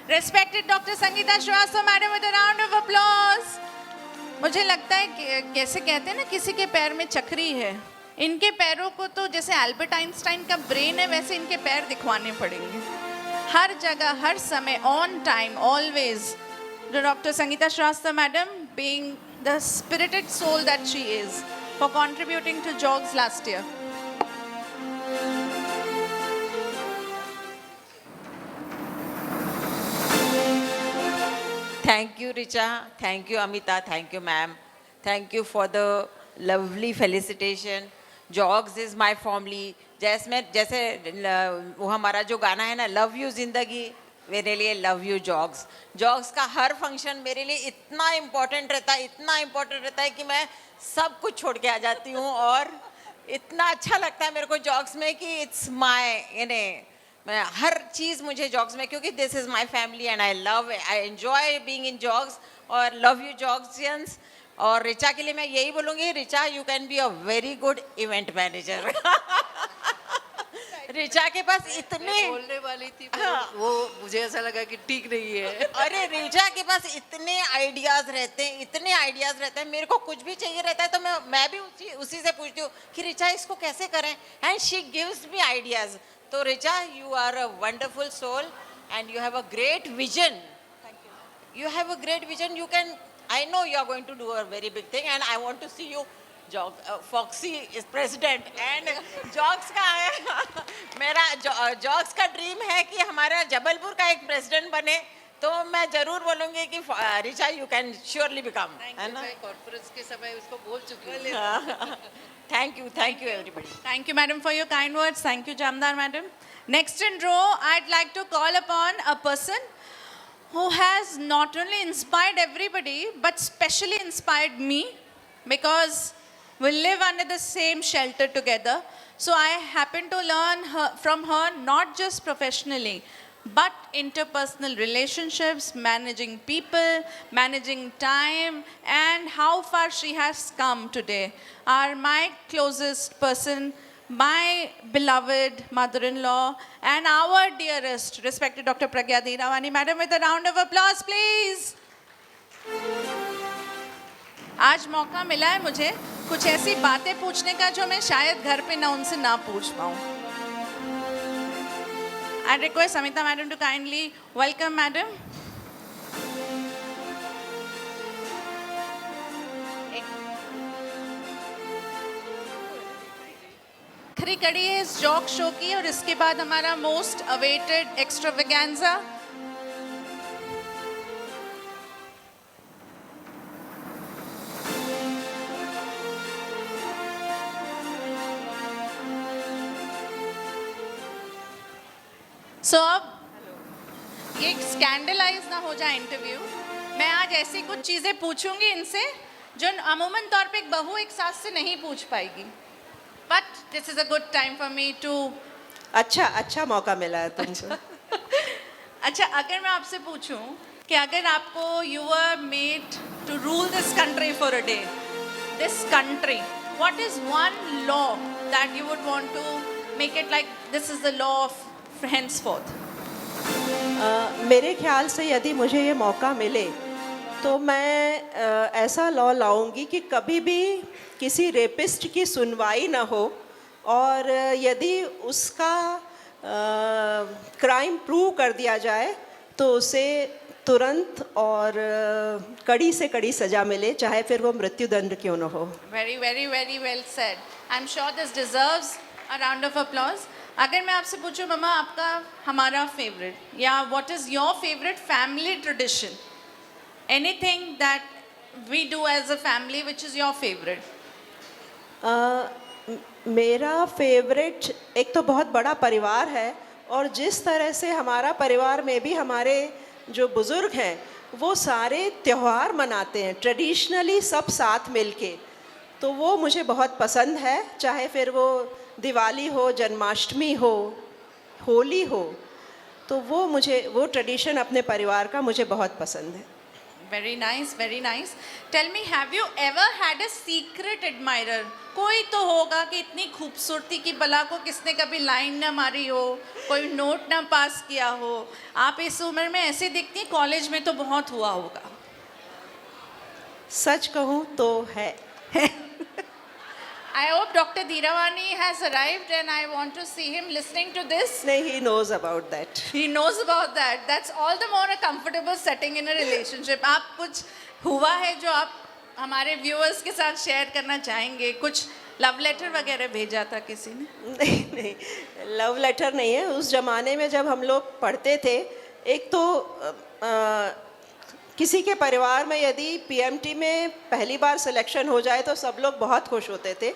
respected Dr. Sangeeta Srivastava madam, with a round of applause. मुझे लगता है कि कैसे कहते हैं ना, किसी के पैर में चक्री है, इनके पैरों को तो जैसे एल्बर्ट आइंस्टाइन का ब्रेन है वैसे इनके पैर दिखवाने पड़ेंगे हर जगह हर समय, on time, always. Dr. Sangeeta Srivastava madam, being the spirited soul that she is, for contributing to JOGS last year. Thank you, Richa. Thank you, Amita. Thank you, ma'am. Thank you for the lovely felicitation. Jogs is my family. जैसे वो हमारा जो गाना है ना, love you जिंदगी, मेरे लिए लव यू जॉग्स. जॉग्स का हर फंक्शन मेरे लिए इतना इम्पोर्टेंट रहता है कि मैं सब कुछ छोड़ के आ जाती हूँ. और इतना अच्छा लगता है मेरे को जॉग्स में कि इट्स माय मैं हर चीज़ मुझे जॉग्स में, क्योंकि this is my family and I enjoy being in जॉग्स. और लव यू जॉग्सियंस. और रिचा के लिए मैं यही बोलूँगी, Richa you can be a very good event manager. Richa के पास इतने बोलने वाली थी वो मुझे ऐसा लगा कि ठीक नहीं है. अरे रिचा के पास इतने आइडियाज रहते हैं, मेरे को कुछ भी चाहिए रहता है तो मैं भी उसी से पूछती हूँ कि रिचा इसको कैसे करें, and she gives me ideas. तो Richa, you are a wonderful soul and you have a great vision. You have a great vision. You can, I know you are going to do a very big thing, and I want to see you foxy is president and jogs का है मेरा जॉग्स का dream है कि हमारा जबलपुर का एक president बने, तो मैं जरूर बोलूँगी कि Richa you can surely become, है ना। कॉन्फ्रेंस के समय उसको बोल चुकी हूँ। Thank you everybody. Thank you, madam, for your kind words. Thank you, Jamdar, madam. Next in row, I'd like to call upon a person who has not only inspired everybody, but specially inspired me, because we live under the same shelter together. So I happen to learn from her, not just professionally, but interpersonal relationships, managing people, managing time, and how far she has come today are my closest person, my beloved mother-in-law, and our dearest, respected Dr. Pragya Deeravani. Madam, with a round of applause, please. आज मौका मिला है मुझे कुछ ऐसी बातें पूछने का जो मैं शायद घर पे ना उनसे ना पूछ पाऊँ. I request Amita madam to kindly welcome madam. आखिरी कड़ी है इस जॉक शो की और इसके बाद हमारा मोस्ट अवेटेड एक्स्ट्रावेगेंजा. सो अब ये स्कैंडलाइज ना हो जाए इंटरव्यू, मैं आज ऐसी कुछ चीज़ें पूछूंगी इनसे जो अमूमन तौर पे एक बहू एक सास से नहीं पूछ पाएगी. But this is a good time for me too. अच्छा मौका मिला है तुमको. अच्छा, अगर मैं आपसे पूछूं कि अगर आपको you were made to rule this country for a day, this country, what is one law that you would want to make it like this is the law of henceforth? मेरे ख्याल से यदि मुझे ये मौका मिले तो मैं ऐसा लॉ लाऊंगी कि कभी भी किसी रेपिस्ट की सुनवाई ना हो, और यदि उसका क्राइम प्रूव कर दिया जाए तो उसे तुरंत और कड़ी से कड़ी सज़ा मिले, चाहे फिर वो मृत्युदंड क्यों न हो. Very very very well said. I am sure this deserves a round of applause. अगर मैं आपसे पूछूं मम्मा आपका हमारा फेवरेट या what is your favourite family tradition, anything that we do as a family which is your favourite? मेरा favourite एक तो बहुत बड़ा परिवार है, और जिस तरह से हमारा परिवार में भी हमारे जो बुज़ुर्ग हैं वो सारे त्यौहार मनाते हैं ट्रेडिशनली सब साथ मिलके, तो वो मुझे बहुत पसंद है. चाहे फिर वो दिवाली हो, जन्माष्टमी हो, होली हो, तो वो ट्रेडिशन अपने परिवार का मुझे बहुत पसंद है. Very nice, very nice. Tell me, have you ever had a secret admirer? कोई तो होगा कि इतनी खूबसूरती की बला को किसने कभी लाइन ना मारी हो, कोई नोट ना पास किया हो. आप इस उम्र में ऐसे दिखती हैं, कॉलेज में तो बहुत हुआ होगा. सच कहूँ तो है. I hope Dr. Deeravani has arrived and I want to see him listening to this. He knows about that. He knows about that. That's all the more a comfortable setting in a relationship. आप कुछ हुआ है जो आप हमारे viewers के साथ share करना चाहेंगे? कुछ लव लेटर वगैरह भेजा था किसी ने? नहीं, लव लेटर नहीं है. उस ज़माने में जब हम लोग पढ़ते थे, एक तो किसी के परिवार में यदि पीएमटी में पहली बार सिलेक्शन हो जाए तो सब लोग बहुत खुश होते थे.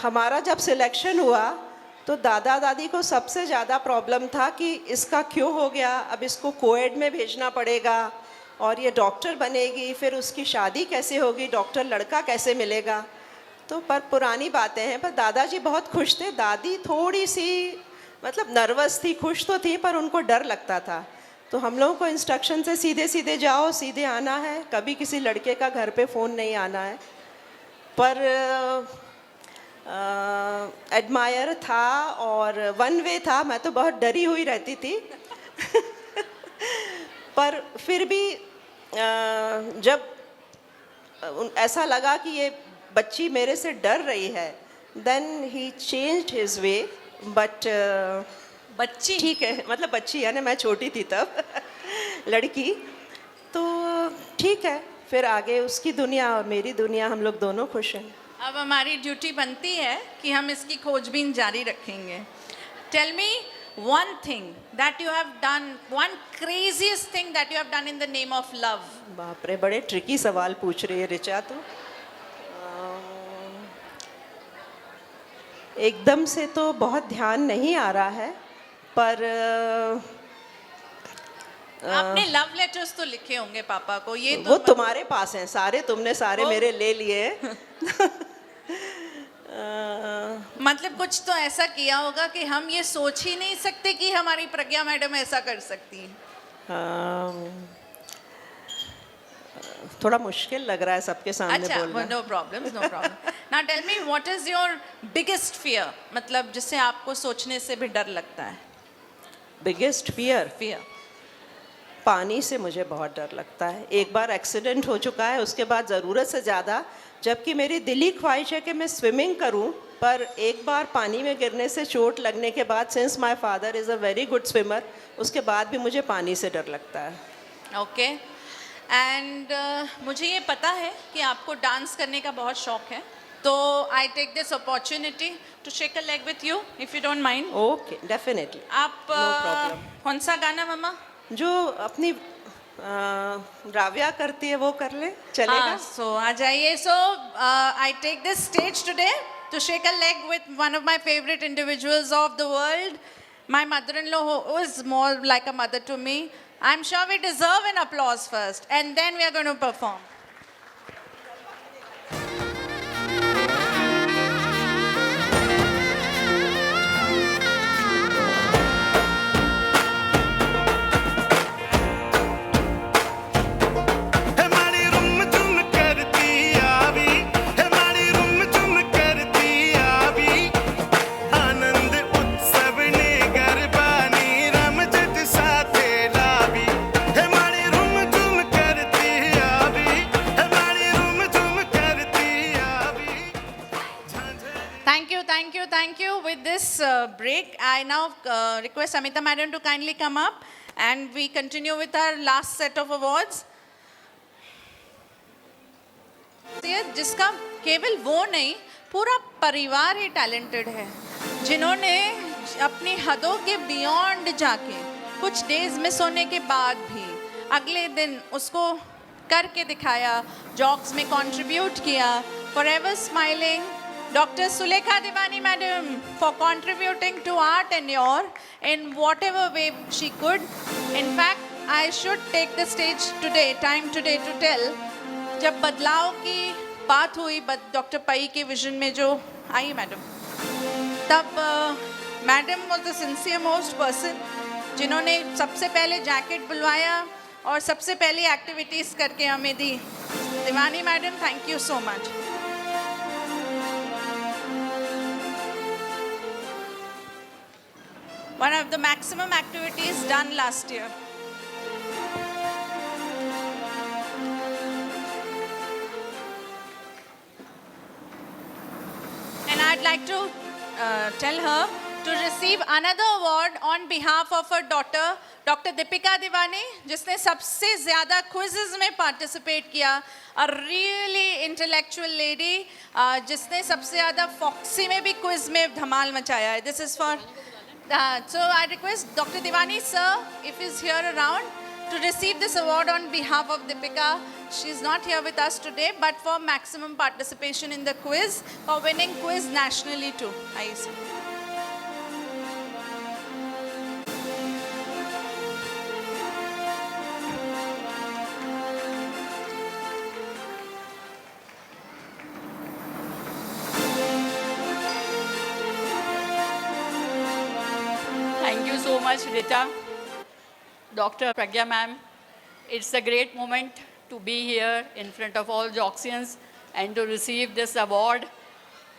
हमारा जब सिलेक्शन हुआ तो दादा दादी को सबसे ज़्यादा प्रॉब्लम था कि इसका क्यों हो गया, अब इसको कोएड में भेजना पड़ेगा और ये डॉक्टर बनेगी, फिर उसकी शादी कैसे होगी, डॉक्टर लड़का कैसे मिलेगा. तो पर पुरानी बातें हैं. पर दादाजी बहुत खुश थे. दादी थोड़ी सी मतलब नर्वस थी, खुश तो थी पर उनको डर लगता था. तो हम लोगों को इंस्ट्रक्शन से सीधे सीधे जाओ, सीधे आना है, कभी किसी लड़के का घर पे फ़ोन नहीं आना है. पर एडमायर था और वन वे था. मैं तो बहुत डरी हुई रहती थी. पर फिर भी जब ऐसा लगा कि ये बच्ची मेरे से डर रही है, then he changed his way. But बच्ची ठीक है, मतलब बच्ची है ना, मैं छोटी थी तब लड़की, तो ठीक है. फिर आगे उसकी दुनिया और मेरी दुनिया, हम लोग दोनों खुश हैं। अब हमारी ड्यूटी बनती है कि हम इसकी खोजबीन जारी रखेंगे। Tell me one thing that you have done, one craziest thing that you have done in the name of love. बाप रे, बड़े ट्रिकी सवाल पूछ रही है ऋचा तो। एकदम से तो बहुत ध्यान नहीं आ रहा है, पर आपने लव लेटर्स तो लिखे होंगे पापा को, ये तो वो तुम्हारे पास हैं सारे, तुमने सारे मेरे ले लिए हैं। मतलब कुछ तो ऐसा किया होगा कि हम ये सोच ही नहीं सकते कि हमारी प्रज्ञा मैडम ऐसा कर सकती हैं। थोड़ा मुश्किल लग रहा है सबके सामने अच्छा, बोलना। No problem, no problem. Now tell me what is your biggest fear, मतलब जिससे आपको सोचने से भी डर लगता है। Biggest fear? फियर पानी से मुझे बहुत डर लगता है। एक बार एक्सीडेंट हो चुका है, उसके बाद ज़रूरत से ज़्यादा, जबकि मेरी दिली ख्वाहिश है कि मैं स्विमिंग करूं, पर एक बार पानी में गिरने से चोट लगने के बाद, since my father is a very good swimmer, उसके बाद भी मुझे पानी से डर लगता है। ओके, एंड मुझे ये पता है कि आपको डांस करने का बहुत शौक है, तो I take this opportunity to shake a leg with you if you don't mind. Okay, definitely. आप कौन सा गाना मम्मा? जो अपनी राव्या करती है वो कर ले, चलेगा? सो आ जाइए। So I take this stage today to shake a leg with one of my favorite individuals of the world, my mother-in-law, who is more like a mother to me. I'm sure we deserve an applause first, and then we are going to perform. Thank you. With this break, I now request Amita Madam to kindly come up, and we continue with our last set of awards. जिसका केवल वो नहीं, पूरा परिवार ही talented है, जिन्होंने अपनी हदों के बियॉन्ड जाके कुछ डेज मिस होने के बाद भी अगले दिन उसको करके दिखाया, जॉक्स में कंट्रीब्यूट किया। Forever smiling, Dr. Sulekha Divani Madam, for contributing to our tenure in whatever way she could. In fact, I should take the stage today, time today, to tell, जब बदलाव की बात हुई डॉक्टर पई के vision में जो आई मैडम, तब madam was the sincere most person जिन्होंने सबसे पहले जैकेट बुलवाया और सबसे पहली एक्टिविटीज़ करके हमें दी। Diwani madam, thank you so much. One of the maximum activities done last year. And I'd like to tell her to receive another award on behalf of her daughter, Dr. Deepika Divani, जिसने सबसे ज़्यादा quizzes में participate किया, a really intellectual lady, जिसने सबसे ज़्यादा Foxy में भी quiz में धमाल मचाया है. This is for so I request Dr. Divani sir, if he's here around, to receive this award on behalf of Deepika. She's not here with us today, but for maximum participation in the quiz, for winning quiz nationally too. Nice. Thank you so much, Rita. Dr. Pragya ma'am, it's a great moment to be here in front of all Joxians and to receive this award.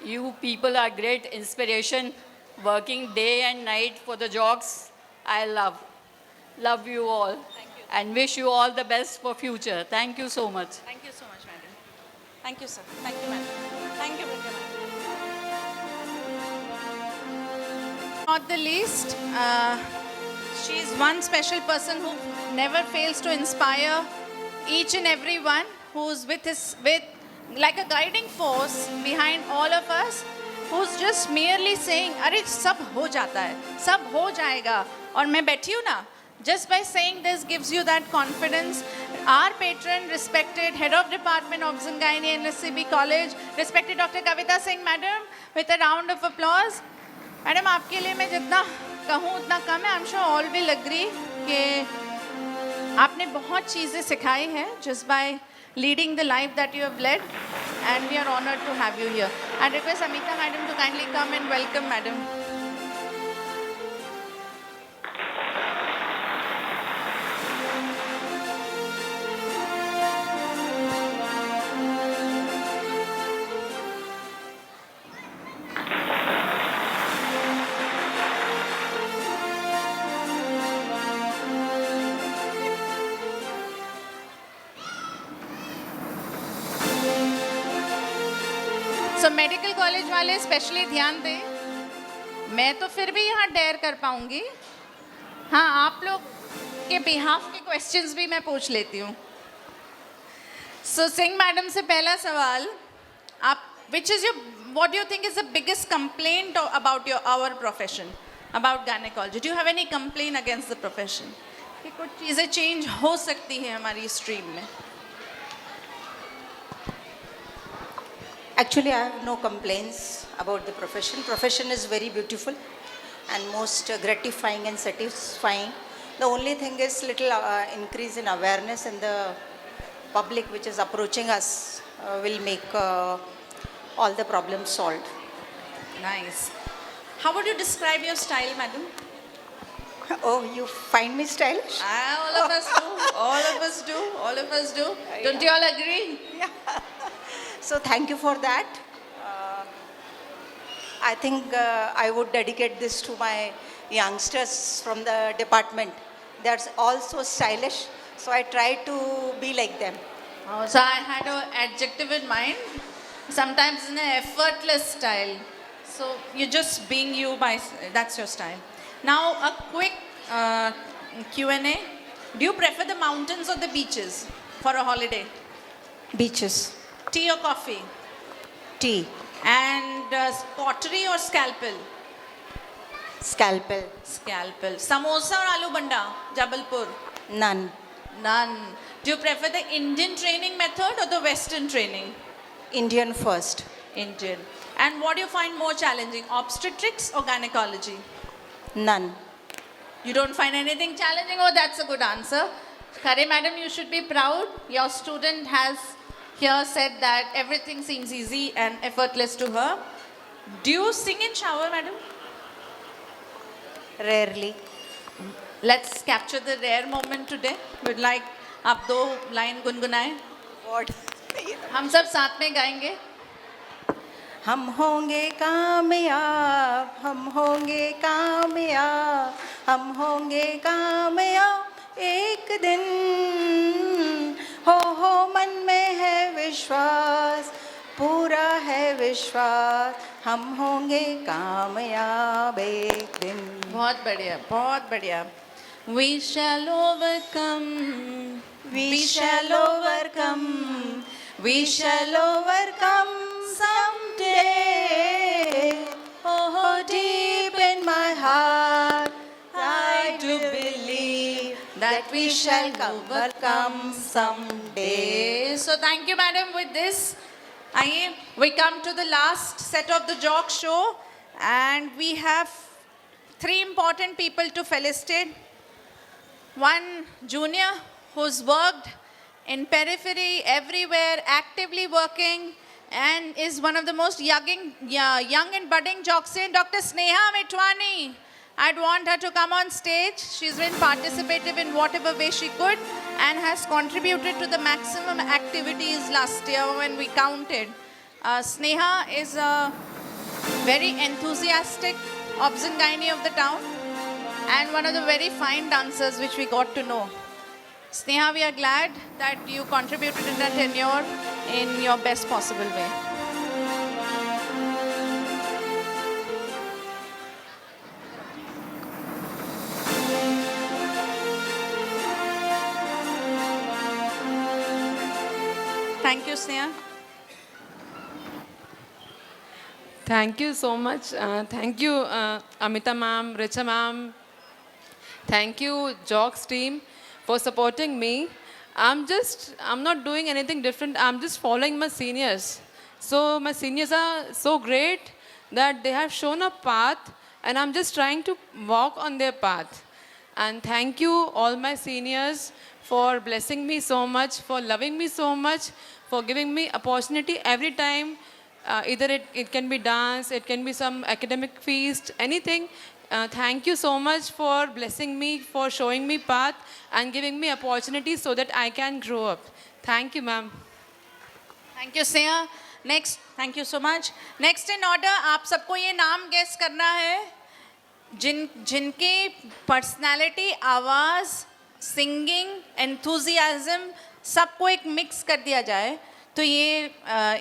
You people are great inspiration, working day and night for the Jogs. I love you all. Thank you. And wish you all the best for future. Thank you so much. Thank you so much, madam. Thank you, sir. Thank you, madam. Thank you, madam. Not the least, she's one special person who never fails to inspire each and every one. who's with like a guiding force behind all of us, who's just merely saying, "अरे सब हो जाता है, सब हो जाएगा." और मैं बैठी हूँ ना, just by saying this gives you that confidence. Our patron, respected Head of Department of Gynae and SCB College, respected Dr. Kavita Singh, Madam, with a round of applause. Madam, आपके लिए मैं जितना कहूँ उतना कम है. I'm sure all will agree कि आपने बहुत चीज़ें सिखाई हैं just by leading the life that you have led, and we are honored to have you here. I request Amita Madam to kindly come and welcome Madam. So medical college वाले specially ध्यान दें, मैं तो फिर भी यहाँ dare कर पाऊँगी. हाँ, आप लोग के बिहाफ के क्वेश्चंस भी मैं पूछ लेती हूँ. सो सिंह मैडम से पहला सवाल, आप which is your, what do you think is the biggest complaint about your our profession, about gynaecology? Do you have any complain against the profession कि कुछ चीज़ें चेंज हो सकती हैं हमारी स्ट्रीम में? Actually, I have no complaints about the profession. Profession is very beautiful and most gratifying and satisfying. The only thing is little increase in awareness in the public which is approaching us will make all the problems solved. Nice. How would you describe your style, madam? Oh, you find me stylish? All of us do. All of us do. All of us do. Don't you all agree? Yeah. So thank you for that. I think I would dedicate this to my youngsters from the department. They're also stylish, so I try to be like them. Oh, so I had an adjective in mind. Sometimes in an effortless style. So you're just being you that's your style. Now a quick Q&A. Do you prefer the mountains or the beaches for a holiday? Beaches. Tea or coffee? Tea. And pottery or scalpel? Scalpel. Scalpel. Samosa or aloo banda? Jabalpur? None. None. Do you prefer the Indian training method or the Western training? Indian first. Indian. And what do you find more challenging, obstetrics or gynecology? None. You don't find anything challenging? Oh, that's a good answer. Khare madam, you should be proud. Your student has here said that everything seems easy and effortless to her. Do you sing in shower, madam? Rarely. Let's capture the rare moment today. We'd like आप दो line गुनगुनाएं. What? हम सब साथ में गाएंगे. हम होंगे कामयाब, हम होंगे कामयाब, हम होंगे कामयाब एक दिन. हो मन में है विश्वास, पूरा है विश्वास, हम होंगे कामयाब एक दिन. बहुत बढ़िया, बहुत बढ़िया. We shall overcome. We shall overcome. We shall overcome someday. Oh, deep in my heart, I do believe that we shall overcome someday. So thank you, madam. With this, आइए, we come to the last set of the jock show, and we have three important people to felicitate. One junior who's worked in periphery, everywhere, actively working, and is one of the most young and budding jocks in, Dr. Sneha Mitwani. I'd want her to come on stage. She's been participative in whatever way she could and has contributed to the maximum activities last year when we counted. Sneha is a very enthusiastic obs-gynae of the town and one of the very fine dancers which we got to know. Sneha, we are glad that you contributed in that tenure in your best possible way. Thank you, Sneha. Thank you so much. Thank you, Amita ma'am, Richa ma'am. Thank you, Jocks team, for supporting me. I'm not doing anything different. I'm just following my seniors. So my seniors are so great that they have shown a path, and I'm just trying to walk on their path. And thank you, all my seniors, for blessing me so much, for loving me so much, for giving me opportunity every time. Either it can be dance, it can be some academic feast, anything. Thank you so much for blessing me, for showing me path and giving me opportunities so that I can grow up. Thank you, ma'am. Thank you, Sneha. Next, thank you so much. Next in order, आप सबको ये नाम guess करना है जिनकी personality, आवाज़, singing, enthusiasm सबको एक मिक्स कर दिया जाए तो ये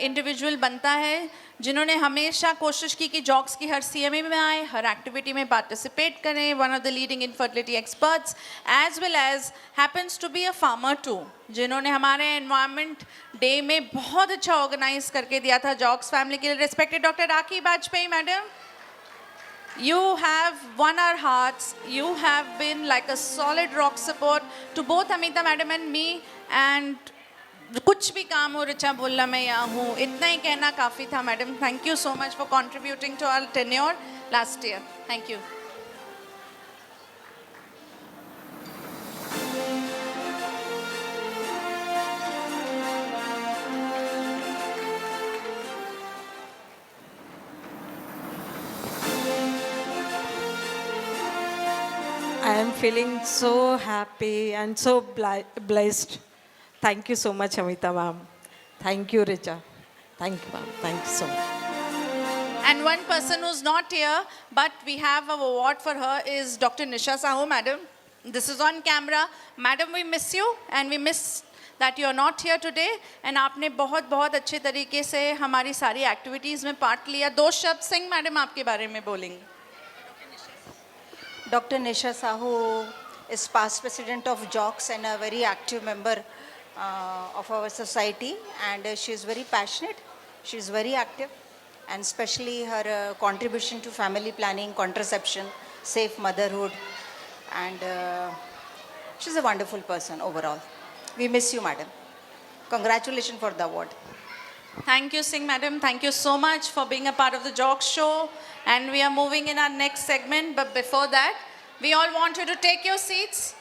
इंडिविजुअल बनता है जिन्होंने हमेशा कोशिश की कि जॉक्स की हर CMA में आए, हर एक्टिविटी में पार्टिसिपेट करें, one of the leading infertility experts as well as happens to be a farmer too, जिन्होंने हमारे एनवायरनमेंट डे में बहुत अच्छा ऑर्गेनाइज करके दिया था जॉक्स फैमिली के लिए. Respected doctor rakhi Vajpayee madam, you have won our hearts. You have been like a solid rock support to both Amita madam and me. And कुछ भी काम हो रिचा बोलना मैं यहाँ हूँ, इतना ही कहना काफ़ी था madam. Thank you so much for contributing to our tenure last year. Thank you. I am feeling so happy and so blessed. Thank you so much, Amita ma'am. Thank you, Richa. Thank you, ma'am. Thank you so much. And one person who's not here, but we have an award for her, is Dr. Nisha Sahu, madam. This is on camera. Madam, we miss you and we miss that you are not here today. And आपने बहुत बहुत अच्छे तरीके से हमारी सारी activities में part लिया. दो शब्द सिंह मैडम आपके बारे में बोलेंगे. Dr. Nisha Sahu is past president of JOCS and a very active member of our society, and she is very passionate, she is very active, and especially her contribution to family planning, contraception, safe motherhood, and she's a wonderful person overall. We miss you, madam. Congratulations for the award. Thank you, Singh madam. Thank you so much for being a part of the Jocks show. And we are moving in our next segment. But before that, we all want you to take your seats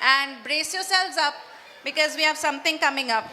and brace yourselves up because we have something coming up.